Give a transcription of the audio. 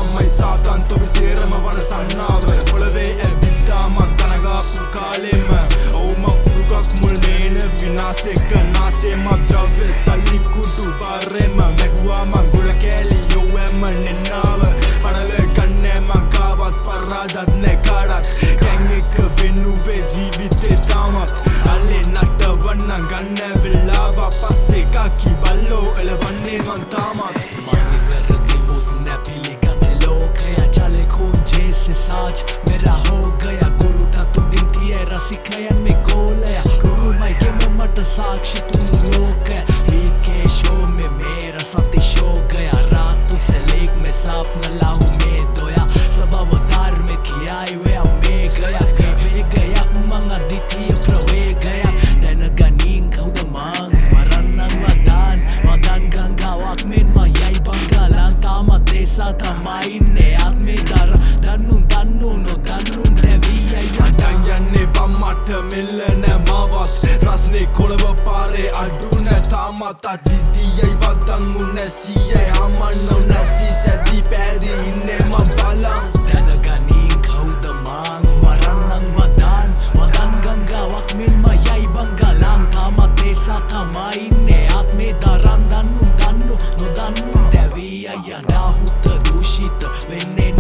අම්මයි සාතන් තොපි සේරම වන සන්නාව පොළවේ ඇවිත්තා මං තනගාපු කාලෙම ඔව් මං හුරුකක් මුල් නේන විනාසෙක නාසේ මං ද්‍රව්‍ය සල්ලි කුඩු බාරෙම මැහුවා මං ගොල කෑලි යොවැම නෙන්නාව පඩල ගන්නෑ මං කාවත් පරාදත් නෑ කාඩත් ගැන් එක වෙනුවේ ජීවිතේ තාමත් අල්ලේ නටවන්න ගන්න වෙලාව පස්සේ කාකි බල්ලෝ එලවන්නේ මං තාමත් आज मेरा हो गया गुरुटा तू डिंती है रसिकयन में गोलया गुरु माई के में मट साक्षी तुम लोग है मीत के शो में मेरा सती शो गया रात तुझसे लेक में साप न लाहू में दोया सब अवतार में थी आई वे में गया वे गया मंगा दिथी प्रवे गया तेन गनीं खाऊ द मांग मरन्नंग wadan ganga wak men ma yai bangalang tama desa tamain ne atme dar danun no danun deviya අඩන් යන්නේ බම්මට මෙල්ල නෑ මාවත් රස්නේ කොළව පාරේ අඩු නෑ තාමත් අදිදියයි වදන් උනැසියයි හමන්න නැසි සැදී පැහැදී ඉන්නේ මම බලන් දැනගනින් කවුද මං මරන්නන් වදන් ගංගාවක් මෙන්ම යයි බංගලන් තාමත් දේසා තමයි ඉන්නේ ආත්මේ දරන් දන්නු නොදන්නු දැවිය යනා හුත දූෂිත වෙන්නේ